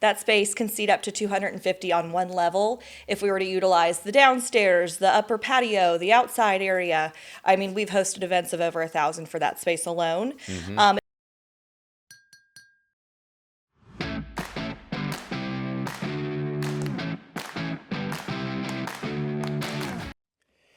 That space can seat up to 250 on one level. If we were to utilize the downstairs, the upper patio, the outside area, I mean, we've hosted events of over 1,000 for that space alone.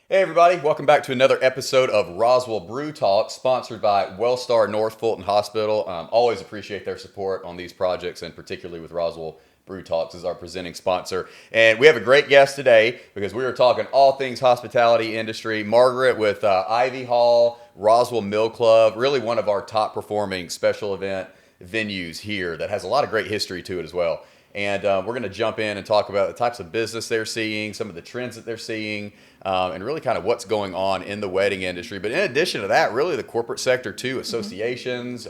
Hey everybody, welcome back to another episode of Roswell Brew Talks, sponsored by Wellstar North Fulton Hospital. Always appreciate their support on these projects, and particularly with Roswell Brew Talks as our presenting sponsor. And we have a great guest today because we are talking all things hospitality industry. Margaret with Ivy Hall, Roswell Mill Club, really one of our top performing special event venues here that has a lot of great history to it as well. And we're going to jump in and talk about the types of business they're seeing, some of the trends that they're seeing, and really kind of what's going on in the wedding industry. But in addition to that, really the corporate sector too, associations,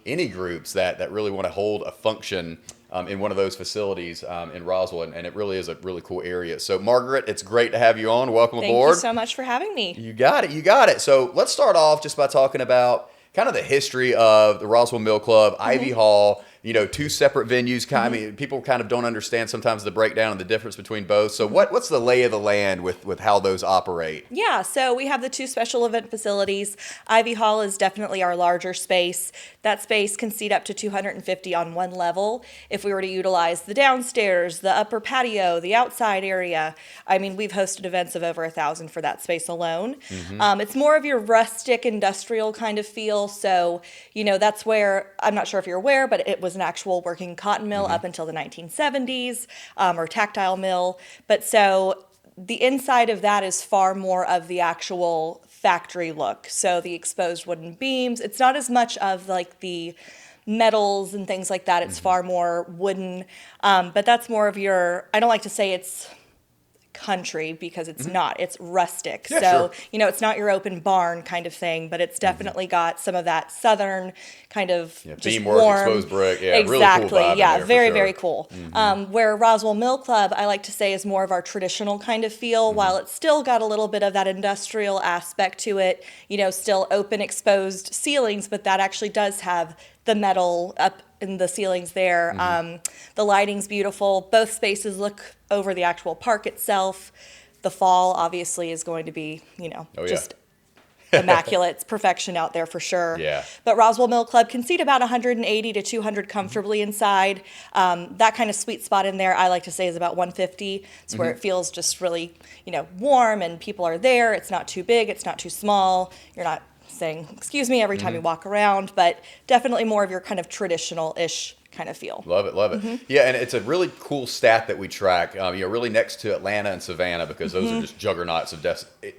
any groups that really want to hold a function in one of those facilities in Roswell. And it really is a really cool area. So Margaret, it's great to have you on. Welcome aboard. Thank you so much for having me. You got it. You got it. So let's start off just by talking about kind of the history of the Roswell Mill Club, Ivy Hall. You know, two separate venues. I mean, people kind of don't understand sometimes the breakdown and the difference between both. So what's the lay of the land with how those operate? Yeah, so we have the two special event facilities. Ivy Hall is definitely our larger space. That space can seat up to 250 on one level. If we were to utilize the downstairs, the upper patio, the outside area, I mean, we've hosted events of over 1,000 for that space alone. It's more of your rustic industrial kind of feel. So, you know, that's where, I'm not sure if you're aware, but it was an actual working cotton mill up until the 1970s, or tactile mill. But so the inside of that is far more of the actual factory look. So the exposed wooden beams, it's not as much of like the metals and things like that. It's far more wooden. But that's more of your, I don't like to say it's country because it's not, it's rustic. Yeah, so, sure. you know, it's not your open barn kind of thing, but it's definitely got some of that southern kind of just beamwork, warm. exposed brick. Yeah, Exactly. really cool vibe in Yeah, there, for very, sure. very cool. Where Roswell Mill Club, I like to say, is more of our traditional kind of feel, while it's still got a little bit of that industrial aspect to it, you know, still open exposed ceilings, but that actually does have the metal up in the ceilings there. The lighting's beautiful. Both spaces look over the actual park itself. The fall obviously is going to be, you know, just immaculate. It's perfection out there for sure. Yeah. But Roswell Mill Club can seat about 180 to 200 comfortably inside. That kind of sweet spot in there, I like to say, is about 150. It's where it feels just really, you know, warm and people are there. It's not too big. It's not too small. You're not saying, excuse me, every time you walk around, but definitely more of your kind of traditional-ish kind of feel. Love it, love it. Yeah, and it's a really cool stat that we track, you know, really next to Atlanta and Savannah, because those are just juggernauts of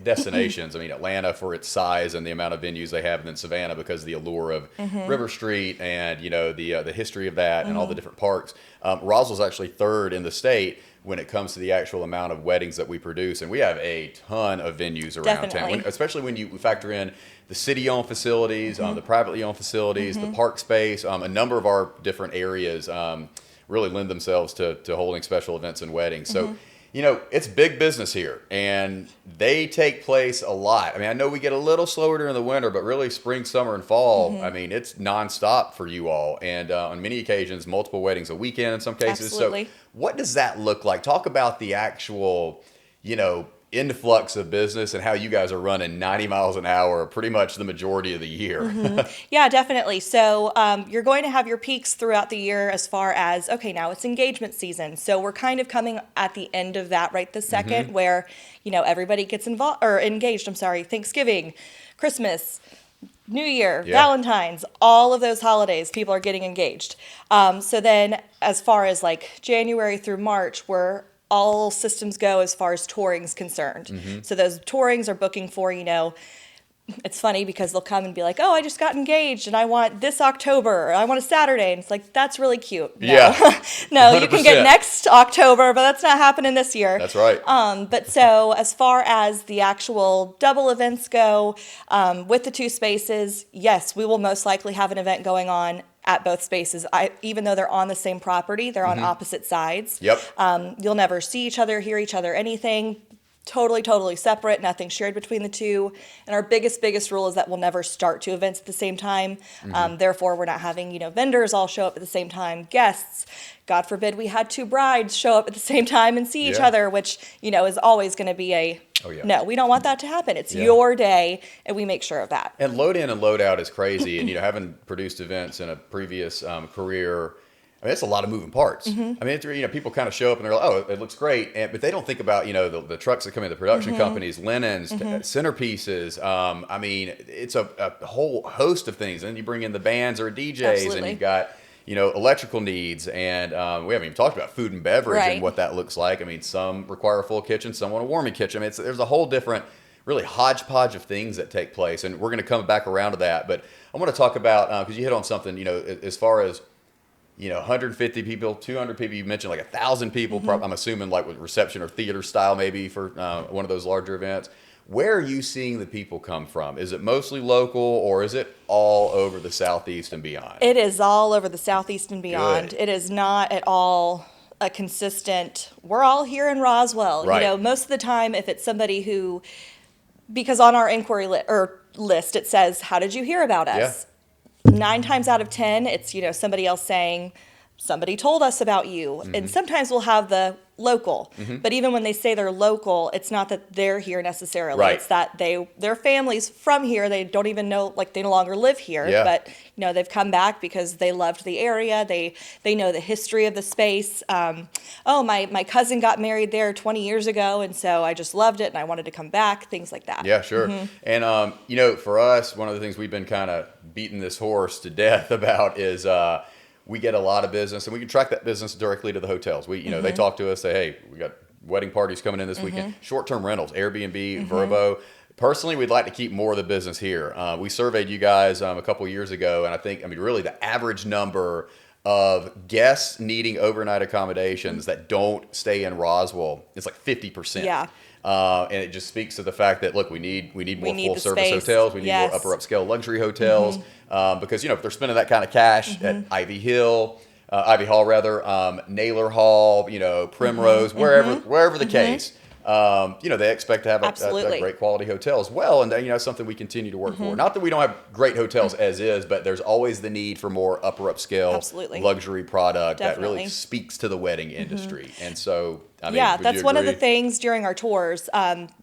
destinations. I mean, Atlanta for its size and the amount of venues they have, and then Savannah because of the allure of River Street and, you know, the history of that and all the different parks. Roswell's actually third in the state when it comes to the actual amount of weddings that we produce. And we have a ton of venues around town, especially when you factor in the city-owned facilities, the privately owned facilities, the park space. A number of our different areas really lend themselves to holding special events and weddings. So, you know, it's big business here, and they take place a lot. I mean, I know we get a little slower during the winter, but really spring, summer, and fall, I mean, it's nonstop for you all. And on many occasions, multiple weddings a weekend in some cases. Absolutely. So what does that look like? Talk about the actual, you know, influx of business and how you guys are running 90 miles an hour pretty much the majority of the year. Yeah, definitely. So you're going to have your peaks throughout the year as far as, okay, now it's engagement season. So we're kind of coming at the end of that right this second where, you know, everybody gets involved or engaged, Thanksgiving, Christmas, New Year, Valentine's, all of those holidays, people are getting engaged. So then as far as like January through March, we're all systems go as far as touring's concerned. So those tourings are booking for, you know, it's funny because they'll come and be like, oh, I just got engaged and I want this October, or I want a Saturday. And it's like, that's really cute. No. Yeah. No, you 100%. can get next October, but that's not happening this year. That's right. But so as far as the actual double events go, with the two spaces, yes, we will most likely have an event going on at both spaces. Even though they're on the same property, they're on opposite sides. Yep. You'll never see each other, hear each other, anything. totally separate, nothing shared between the two. And our biggest rule is that we'll never start two events at the same time. Therefore, we're not having, vendors all show up at the same time, guests. God forbid we had two brides show up at the same time and see each other, which, is always going to be no, we don't want that to happen. It's your day, and we make sure of that. And load in and load out is crazy. And, having produced events in a previous career, I mean, it's a lot of moving parts. I mean, people kind of show up and they're like, oh, it looks great. But they don't think about, the trucks that come in, the production companies, linens, centerpieces. I mean, it's a whole host of things. And you bring in the bands or DJs. Absolutely. And you've got, electrical needs. And we haven't even talked about food and beverage and what that looks like. I mean, some require a full kitchen, some want a warming kitchen. I mean, there's a whole different, really hodgepodge of things that take place. And we're going to come back around to that. But I want to talk about, because you hit on something, as far as, 150 people, 200 people, you mentioned like 1,000 people, I'm assuming like with reception or theater style maybe for one of those larger events. Where are you seeing the people come from? Is it mostly local or is it all over the Southeast and beyond? It is all over the Southeast and beyond. Good. It is not at all a consistent, we're all here in Roswell. Right. Most of the time, if it's somebody who, because on our inquiry list, it says, how did you hear about us? 9 times out of 10, it's, somebody else saying, somebody told us about you. And sometimes we'll have the local. But even when they say they're local, it's not that they're here necessarily. Right. It's that their family's from here. They don't even know, like they no longer live here. Yeah. But, they've come back because they loved the area. They know the history of the space. My cousin got married there 20 years ago, and so I just loved it, and I wanted to come back, things like that. Yeah, sure. And, for us, one of the things we've been kind of beating this horse to death about is we get a lot of business, and we can track that business directly to the hotels. They talk to us, say, hey, we got wedding parties coming in this weekend, short-term rentals, Airbnb, Vrbo. Personally, we'd like to keep more of the business here. We surveyed you guys a couple years ago, and I think, really the average number of guests needing overnight accommodations that don't stay in Roswell is like 50%. Yeah. And it just speaks to the fact that, look, we need more full-service space. hotels. We need more upper upscale luxury hotels. Because, if they're spending that kind of cash at Ivy Hall, Naylor Hall, Primrose, wherever the case, they expect to have a great quality hotel as well. And, that's something we continue to work for. Not that we don't have great hotels as is, but there's always the need for more upper upscale luxury product that really speaks to the wedding industry. And so, that's one of the things during our tours.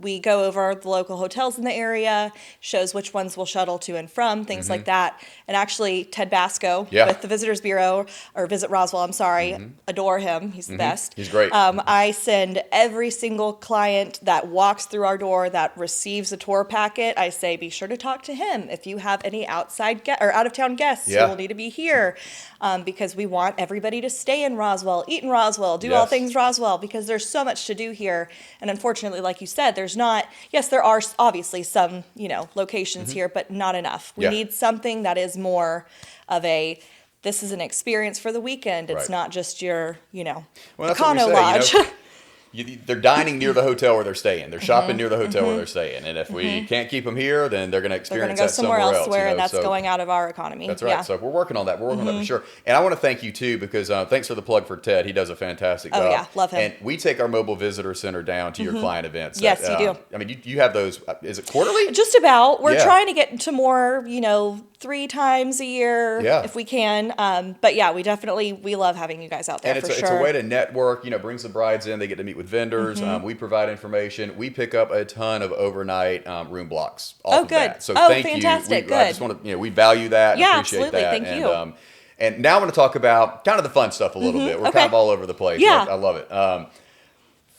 We go over the local hotels in the area, shows which ones we'll shuttle to and from, things like that. And actually, Ted Basco with the Visitors Bureau, or Visit Roswell, I'm sorry, adore him. He's the best. He's great. I send every single client that walks through our door that receives a tour packet, I say, be sure to talk to him if you have any out-of-town guests who will need to be here, because we want everybody to stay in Roswell, eat in Roswell, do all things Roswell, because there's so much to do here. And unfortunately, like you said, there are obviously some, locations here, but not enough. We need something that is more of this is an experience for the weekend. It's not just your, Econo Lodge. They're dining near the hotel where they're staying. They're shopping near the hotel where they're staying. And if we can't keep them here, then they're going to experience that somewhere else. And that's going out of our economy. That's right. Yeah. So we're working on that. We're working on that for sure. And I want to thank you, too, because thanks for the plug for Ted. He does a fantastic job. Oh, yeah. Love him. And we take our mobile visitor center down to your client events. Yes, you do. I mean, you have those, is it quarterly? Just about. We're trying to get to more, 3 times a year if we can. But yeah, we love having you guys out there. And it's a way to network, brings the brides in, they get to meet with vendors. We provide information. We pick up a ton of overnight room blocks off of that. So thank fantastic. you. Good. I just want to, we value that and appreciate absolutely. that. Thank you. And now I want to talk about kind of the fun stuff a little bit. We're kind of all over the place. Yeah. I love it.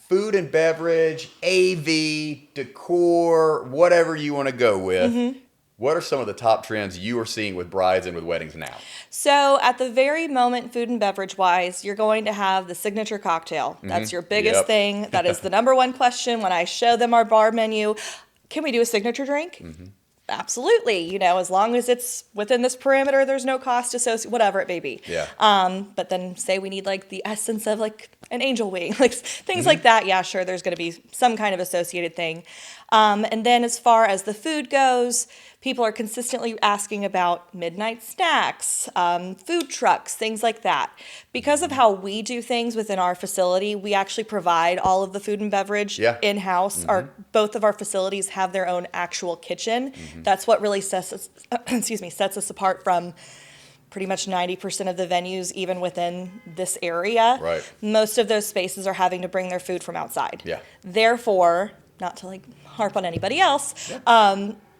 Food and beverage, AV, decor, whatever you want to go with. What are some of the top trends you are seeing with brides and with weddings now? So at the very moment, food and beverage wise, you're going to have the signature cocktail. That's your biggest thing. That is the number one question when I show them our bar menu. Can we do a signature drink? Absolutely. As long as it's within this perimeter, there's no cost associated, whatever it may be. Yeah. But then say we need like the essence of like an angel wing, like things like that. Yeah, sure, there's going to be some kind of associated thing. And then as far as the food goes, people are consistently asking about midnight snacks, food trucks, things like that. Because of how we do things within our facility, we actually provide all of the food and beverage in-house. Both of our facilities have their own actual kitchen. That's what really sets us, sets us apart from pretty much 90% of the venues, even within this area. Right. Most of those spaces are having to bring their food from outside. Yeah. Therefore, not to like harp on anybody else,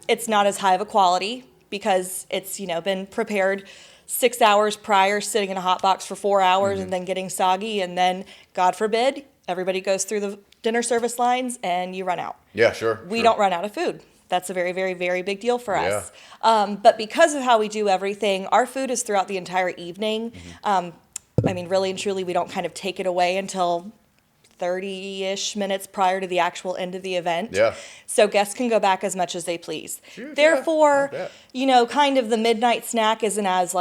it's not as high of a quality because it's, been prepared 6 hours prior, sitting in a hot box for 4 hours and then getting soggy. And then, God forbid, everybody goes through the dinner service lines and you run out. Yeah, sure. We don't run out of food. That's a very, very, very big deal for us. But because of how we do everything, our food is throughout the entire evening. Really and truly, we don't kind of take it away until 30-ish minutes prior to the actual end of the event. Yeah. So guests can go back as much as they please. Shoot, Therefore, kind of the midnight snack isn't as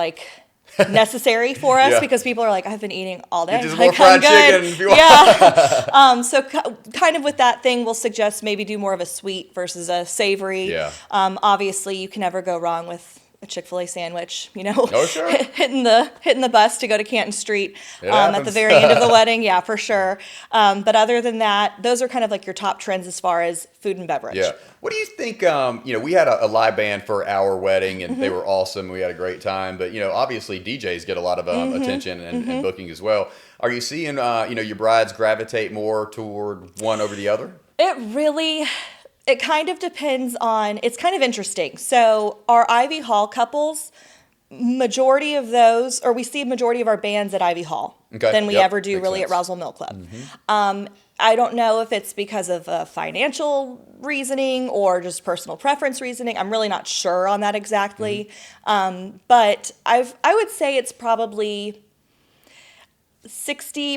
necessary for us because people are like, I've been eating all day. Just more fried chicken if you want. Yeah. So kind of with that thing, we'll suggest maybe do more of a sweet versus a savory. Yeah. Obviously, you can never go wrong with a Chick-fil-A sandwich, Oh, sure. hitting the bus to go to Canton Street at the very end of the wedding. Yeah, for sure. But other than that, those are kind of like your top trends as far as food and beverage. Yeah. What do you think? We had a live band for our wedding, and they were awesome. We had a great time. But obviously DJs get a lot of attention and booking as well. Are you seeing your brides gravitate more toward one over the other? It kind of depends on, it's kind of interesting. So our Ivy Hall couples, majority of those, or we see a majority of our bands at Ivy Hall than we ever do Makes really sense. at Roswell Mill Club. I don't know if it's because of financial reasoning or just personal preference reasoning. I'm really not sure on that exactly. But I would say it's probably 65%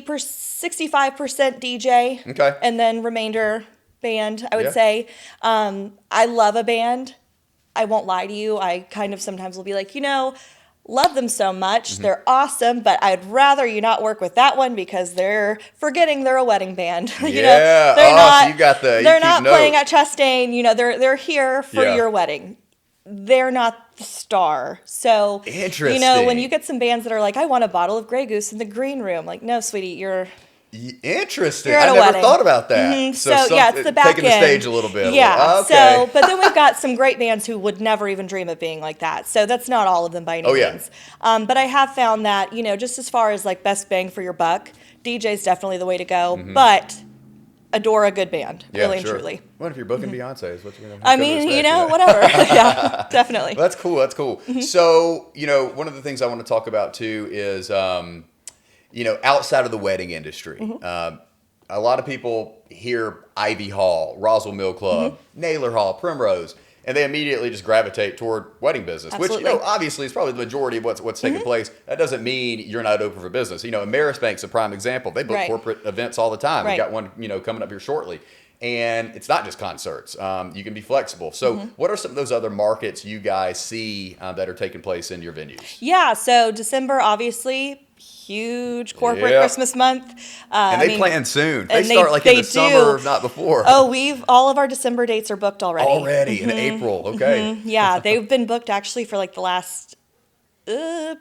DJ and then remainder band, I would say. I love a band. I won't lie to you. I kind of sometimes will be like, love them so much. They're awesome, but I'd rather you not work with that one because they're forgetting they're a wedding band. So you got they're not playing at Chastain. They're here for your wedding. They're not the star. So, interesting. When you get some bands that are like, I want a bottle of Grey Goose in the green room. Like, no, sweetie, you're interesting. You're at I a never wedding. thought about that. So it's the back taking end. the stage a little bit. Yeah. Okay. But then we've got some great bands who would never even dream of being like that. So that's not all of them by any means. But I have found that, just as far as like best bang for your buck, DJ's definitely the way to go. But adore a good band, really and truly. What if you're booking Beyonce? Is what you're gonna whatever. Yeah, definitely. Well, that's cool. That's cool. So, one of the things I want to talk about too is, outside of the wedding industry, a lot of people hear Ivy Hall, Roswell Mill Club, Naylor Hall, Primrose, and they immediately just gravitate toward wedding business, Absolutely. which, obviously is probably the majority of what's taking place. That doesn't mean you're not open for business. Amerisbank's a prime example. They book corporate events all the time. We've got one, coming up here shortly. And it's not just concerts. You can be flexible. So what are some of those other markets you guys see that are taking place in your venues? Yeah, so December, obviously, huge corporate Christmas month. And they plan soon. They start in the summer, if not before. Oh, all of our December dates are booked already. Already in April, okay. Yeah, they've been booked actually for the last,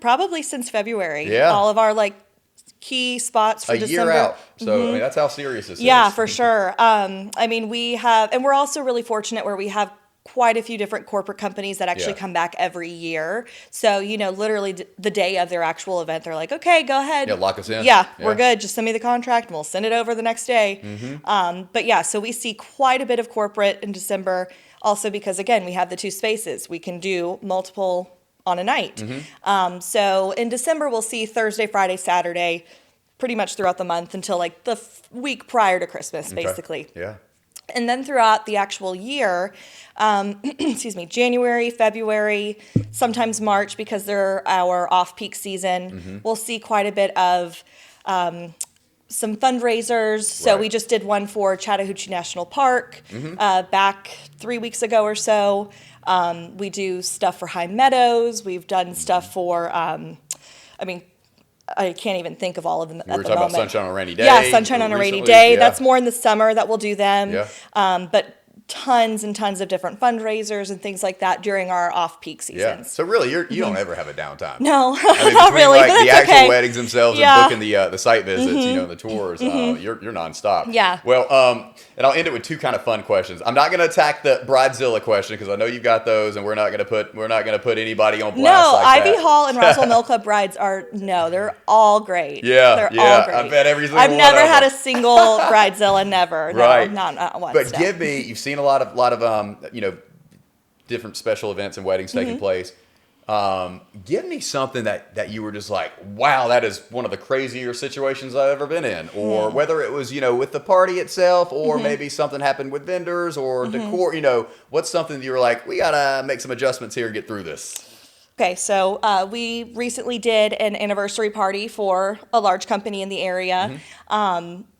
probably since February. Yeah. All of our key spots for December. A year out. So that's how serious this is. Yeah, for sure. We have, and we're also really fortunate where we have quite a few different corporate companies that actually come back every year. So, literally the day of their actual event, they're like, okay, go ahead. Yeah, lock us in. Yeah, we're good. Just send me the contract and we'll send it over the next day. So we see quite a bit of corporate in December also because, again, we have the two spaces. We can do multiple on a night. So in December, we'll see Thursday, Friday, Saturday, pretty much throughout the month until the week prior to Christmas, basically. Yeah. And then throughout the actual year, January, February, sometimes March, because they're our off-peak season, we'll see quite a bit of some fundraisers. So we just did one for Chattahoochee National Park back 3 weeks ago or so. We do stuff for High Meadows. We've done stuff for, I can't even think of all of them We at were the talking moment. about Sunshine on a Rainy Day. Yeah, Sunshine on a Rainy recently. Day. Yeah. That's more in the summer that we'll do them. Yeah. But tons and tons of different fundraisers and things like that during our off-peak Yeah. seasons. So really, you don't ever have a downtime. No, I mean, not between really, like but the that's actual okay. weddings themselves Yeah. and booking the site visits, and the tours, you're nonstop. Yeah. Well, and I'll end it with two kind of fun questions. I'm not going to attack the Bridezilla question because I know you've got those, and we're not going to put anybody on blast No, like Ivy that. Hall and Roswell Mill Club brides they're all great. Yeah, they're yeah, all great. I bet every single I've one never of had them. a single Bridezilla, never. Right. No, not once. But no. you've seen a lot of different special events and weddings taking place. Give me something that you were just like, wow, that is one of the crazier situations I've ever been in. Or whether it was, with the party itself, or maybe something happened with vendors or decor, what's something that you were like, we got to make some adjustments here and get through this. Okay, so we recently did an anniversary party for a large company in the area.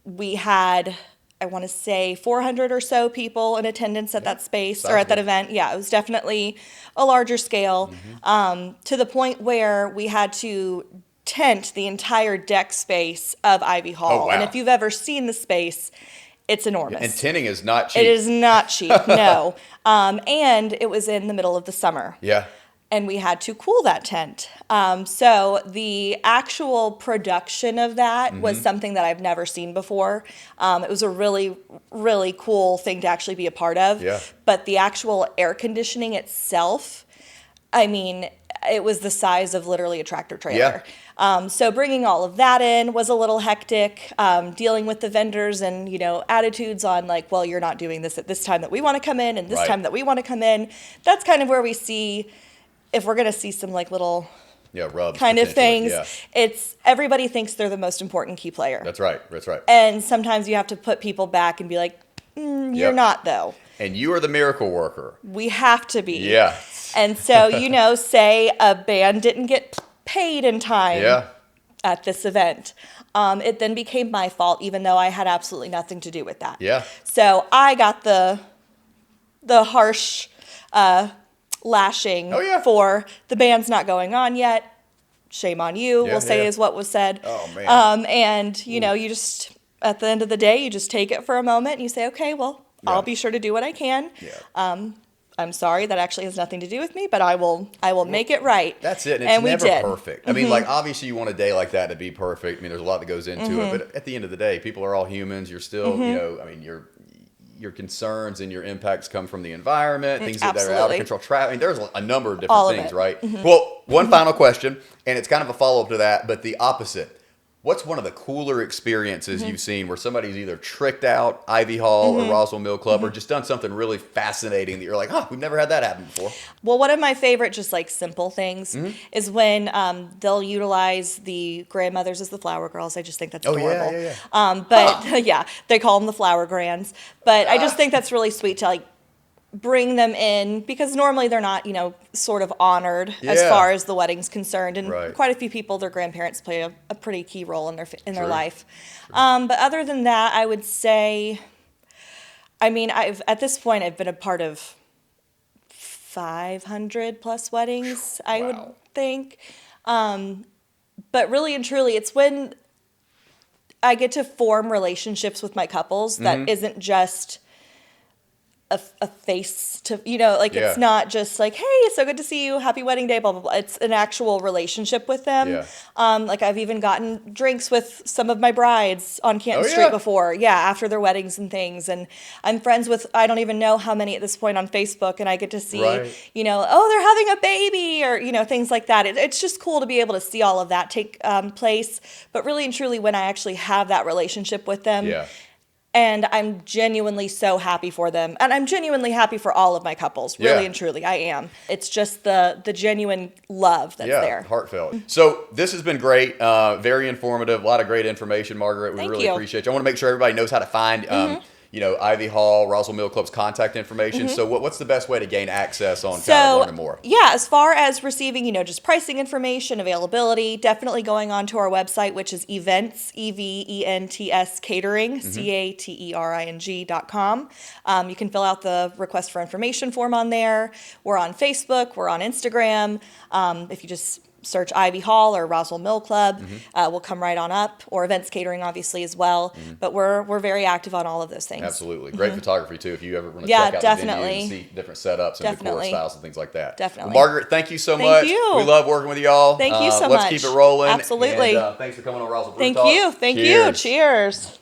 We had, I want to say, 400 or so people in attendance at that space or at that event. Yeah, it was definitely a larger scale, to the point where we had to tent the entire deck space of Ivy Hall. Oh, wow. And if you've ever seen the space, it's enormous. And tinning is not cheap. It is not cheap, no. And it was in the middle of the summer. Yeah. And we had to cool that tent. So the actual production of that was something that I've never seen before. It was a really, really cool thing to actually be a part of. Yeah. But the actual air conditioning itself, I mean, it was the size of literally a tractor trailer. Yeah. So bringing all of that in was a little hectic, dealing with the vendors and, attitudes on like, well, you're not doing this at this time that we want to come in and this time that we want to come in. That's kind of where we see, if we're going to see some like little rubs kind of things, yeah. It's everybody thinks they're the most important key player. That's right. And sometimes you have to put people back and be like, you're not though. And you are the miracle worker. We have to be. Yeah. And so, say a band didn't get paid in time at this event. It then became my fault, even though I had absolutely nothing to do with that. Yeah. So I got the harsh lashing for the band's not going on yet. Shame on you, we'll say is what was said. Oh, man. And, you just, at the end of the day, you just take it for a moment and you say, okay, well, I'll be sure to do what I can. Yeah. I'm sorry, that actually has nothing to do with me, but I will make it right. That's it. And it's we never did. perfect. I mean, like, obviously you want a day like that to be perfect. I mean, there's a lot that goes into it, but at the end of the day, people are all humans. You're still, your concerns and your impacts come from the environment, things that are out of control. I mean, there's a number of different things, right? Well, one final question, and it's kind of a follow-up to that, but the opposite. What's one of the cooler experiences you've seen where somebody's either tricked out Ivy Hall or Roswell Mill Club or just done something really fascinating that you're like, we've never had that happen before? Well, one of my favorite just like simple things is when they'll utilize the grandmothers as the flower girls. I just think that's adorable. Yeah. They call them the flower grands. But I just think that's really sweet to like bring them in because normally they're not, sort of honored as far as the wedding's concerned. And quite a few people, their grandparents play a pretty key role in their life. But other than that, I would say, at this point, I've been a part of 500 plus weddings, I would think. But really and truly, it's when I get to form relationships with my couples that isn't just a face to, it's not just like, hey, it's so good to see you, happy wedding day, blah, blah, blah. It's an actual relationship with them. Yeah. Like I've even gotten drinks with some of my brides on Canton Street before. Yeah, after their weddings and things. And I'm friends with, I don't even know how many at this point on Facebook, and I get to see, oh, they're having a baby or, things like that. It's just cool to be able to see all of that take place. But really and truly, when I actually have that relationship with them, and I'm genuinely so happy for them. And I'm genuinely happy for all of my couples. Really and truly, I am. It's just the genuine love that's there. Heartfelt. So this has been great. Very informative. A lot of great information, Margaret. We really appreciate you. I want to make sure everybody knows how to find Ivy Hall, Roswell Mill Club's contact information. So what's the best way to gain access on kind of learning more? Yeah, as far as receiving, just pricing information, availability, definitely going on to our website, which is events, EVENTS Catering, CATERING.com. You can fill out the request for information form on there. We're on Facebook. We're on Instagram. If you just search Ivy Hall or Roswell Mill Club. We'll come right on up, or Events Catering, obviously, as well. But we're very active on all of those things. Absolutely. Great photography, too, if you ever want to Yeah, check out definitely. the venue and see different setups and decor Definitely. styles and things like that. Definitely. Well, Margaret, thank you so Thank much. you. We love working with y'all. Thank you so let's much. keep it rolling. Absolutely. And, thanks for coming on Roswell Brew Thank Talks. you. Thank you. Cheers. Cheers.